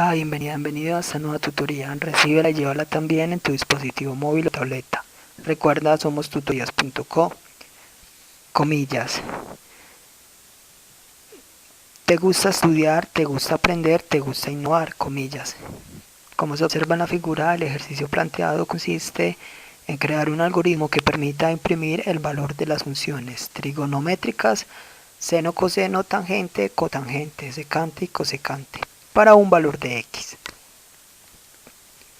Hola, bienvenido a esta nueva tutoría. Recíbela y llévala también en tu dispositivo móvil o tableta. Recuerda, somos tutorías.co. Comillas. ¿Te gusta estudiar? ¿Te gusta aprender? ¿Te gusta innovar? Comillas. Como se observa en la figura, el ejercicio planteado consiste en crear un algoritmo que permita imprimir el valor de las funciones trigonométricas seno, coseno, tangente, cotangente, secante y cosecante para un valor de x.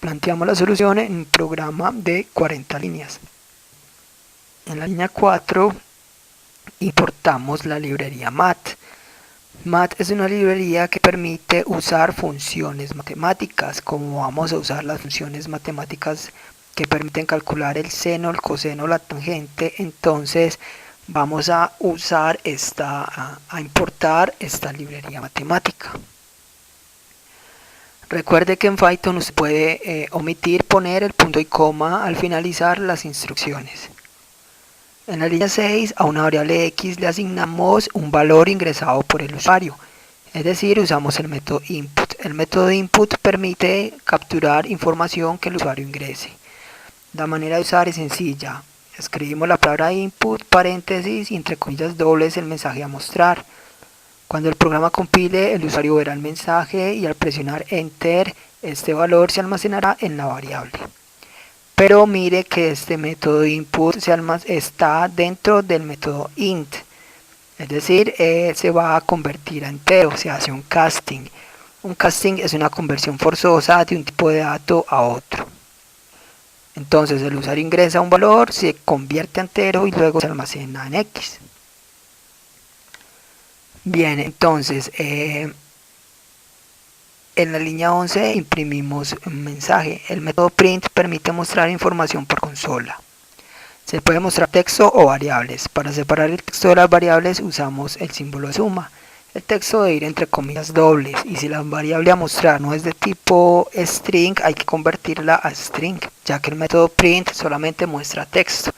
Planteamos la solución en un programa de 40 líneas. En la línea 4 importamos la librería MAT. MAT es una librería que permite usar funciones matemáticas, como vamos a usar las funciones matemáticas que permiten calcular el seno, el coseno, la tangente. Entonces vamos a usar a importar esta librería matemática. Recuerde que en Python usted puede omitir poner el punto y coma al finalizar las instrucciones. En la línea 6 a una variable x le asignamos un valor ingresado por el usuario, es decir, usamos el método input. El método input permite capturar información que el usuario ingrese. La manera de usar es sencilla. Escribimos la palabra input, paréntesis y entre comillas dobles el mensaje a mostrar. Cuando el programa compile, el usuario verá el mensaje y al presionar enter, este valor se almacenará en la variable. Pero mire que este método input está dentro del método int, es decir, se va a convertir a entero, se hace un casting. Un casting es una conversión forzosa de un tipo de dato a otro. Entonces el usuario ingresa un valor, se convierte a entero y luego se almacena en x. Bien, entonces en la línea 11 imprimimos un mensaje. El método print permite mostrar información por consola. Se puede mostrar texto o variables. Para separar el texto de las variables usamos el símbolo de suma. El texto debe ir entre comillas dobles y si la variable a mostrar no es de tipo string, hay que convertirla a string, ya que el método print solamente muestra texto.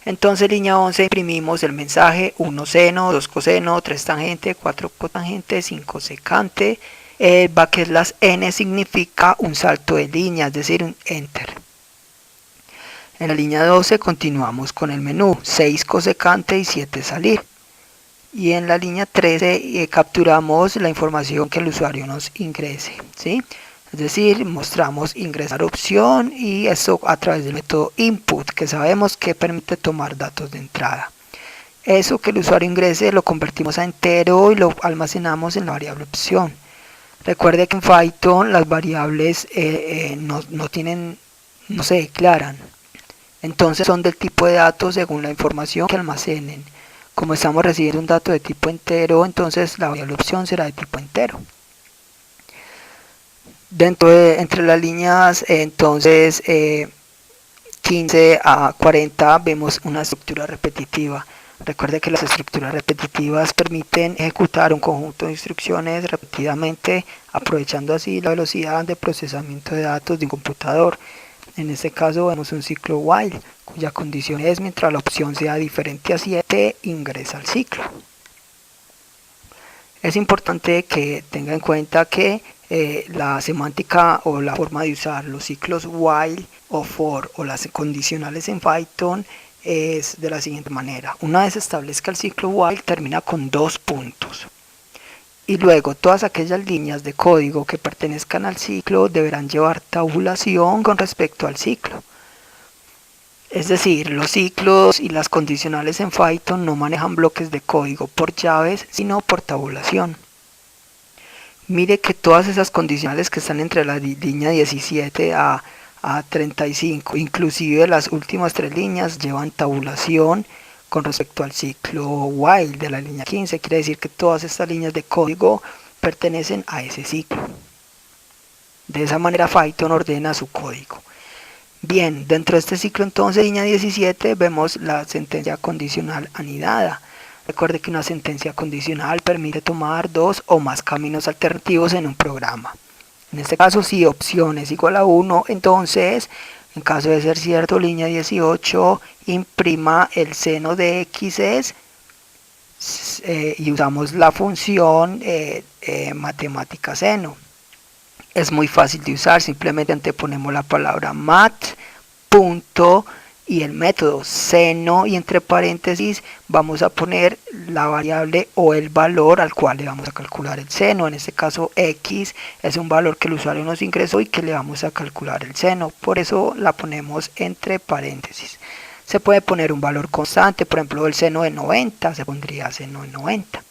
Entonces, línea 11, imprimimos el mensaje 1 seno, 2 coseno, 3 tangente, 4 cotangente, 5 secante. Las n significa un salto de línea, es decir, un enter. En la línea 12 continuamos con el menú 6 cosecante y 7 salir. Y en la línea 13 capturamos la información que el usuario nos ingrese, ¿sí? Es decir, mostramos ingresar opción y esto a través del método input, que sabemos que permite tomar datos de entrada. Eso que el usuario ingrese lo convertimos a entero y lo almacenamos en la variable opción. Recuerde que en Python las variables no se declaran. Entonces son del tipo de datos según la información que almacenen. Como estamos recibiendo un dato de tipo entero, entonces la variable opción será de tipo entero. Entre las líneas, entonces 15 a 40 vemos una estructura repetitiva. Recuerde que las estructuras repetitivas permiten ejecutar un conjunto de instrucciones repetidamente, aprovechando así la velocidad de procesamiento de datos de un computador. En este caso vemos un ciclo while, cuya condición es mientras la opción sea diferente a 7, ingresa al ciclo. Es importante que tenga en cuenta que la semántica o la forma de usar los ciclos while o for o las condicionales en Python es de la siguiente manera. Una vez establezca el ciclo while, termina con 2 puntos. Y luego todas aquellas líneas de código que pertenezcan al ciclo deberán llevar tabulación con respecto al ciclo. Es decir, los ciclos y las condicionales en Python no manejan bloques de código por llaves, sino por tabulación. Mire que todas esas condicionales que están entre la línea 17 a 35, inclusive las últimas 3 líneas, llevan tabulación con respecto al ciclo while de la línea 15. Quiere decir que todas estas líneas de código pertenecen a ese ciclo. De esa manera Python ordena su código. Bien, dentro de este ciclo entonces, línea 17, vemos la sentencia condicional anidada. Recuerde que una sentencia condicional permite tomar 2 o más caminos alternativos en un programa. En este caso, si opción es igual a 1, entonces, en caso de ser cierto, línea 18, imprima el seno de x y usamos la función matemática seno. Es muy fácil de usar, simplemente anteponemos la palabra mat, punto, y el método seno, y entre paréntesis vamos a poner la variable o el valor al cual le vamos a calcular el seno. En este caso x es un valor que el usuario nos ingresó y que le vamos a calcular el seno, por eso la ponemos entre paréntesis. Se puede poner un valor constante, por ejemplo el seno de 90 se pondría seno de 90.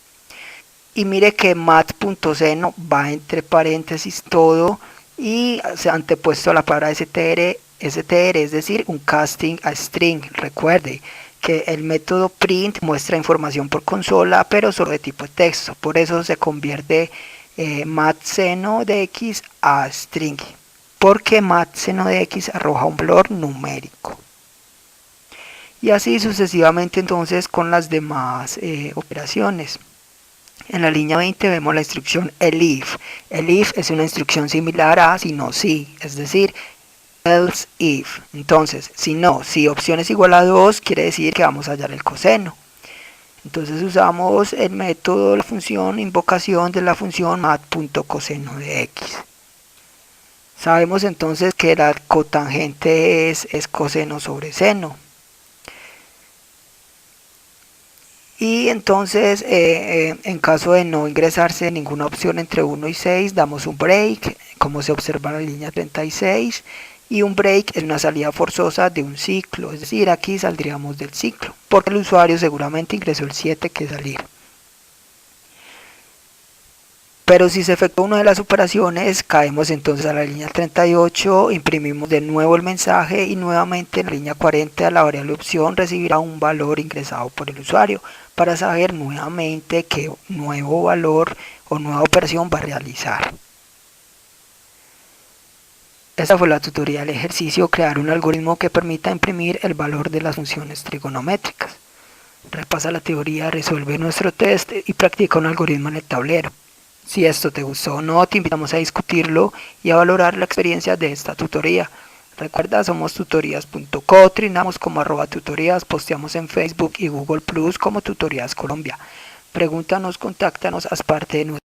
Y mire que mat.seno va entre paréntesis todo y se ha antepuesto la palabra str, es decir, un casting a string. Recuerde que el método print muestra información por consola, pero solo de tipo texto. Por eso se convierte mat_seno de x a string, porque mat_seno de x arroja un valor numérico. Y así sucesivamente entonces con las demás operaciones. En la línea 20 vemos la instrucción elif. Elif es una instrucción similar a si no si, es decir, else if. Entonces, si no, si opción es igual a 2, quiere decir que vamos a hallar el coseno. Entonces usamos el método, la función, invocación de la función mat.coseno de x. Sabemos entonces que la cotangente es coseno sobre seno. Y entonces en caso de no ingresarse ninguna opción entre 1 y 6, damos un break, como se observa en la línea 36, y un break es una salida forzosa de un ciclo, es decir, aquí saldríamos del ciclo, porque el usuario seguramente ingresó el 7 que es salir. Pero si se efectúa una de las operaciones, caemos entonces a la línea 38, imprimimos de nuevo el mensaje y nuevamente en la línea 40 la variable opción recibirá un valor ingresado por el usuario para saber nuevamente qué nuevo valor o nueva operación va a realizar. Esta fue la tutoría del ejercicio, crear un algoritmo que permita imprimir el valor de las funciones trigonométricas. Repasa la teoría, resuelve nuestro test y practica un algoritmo en el tablero. Si esto te gustó o no, te invitamos a discutirlo y a valorar la experiencia de esta tutoría. Recuerda, somos tutorías.co, trinamos como @tutorías, posteamos en Facebook y Google Plus como Tutorías Colombia. Pregúntanos, contáctanos, haz parte de nuestra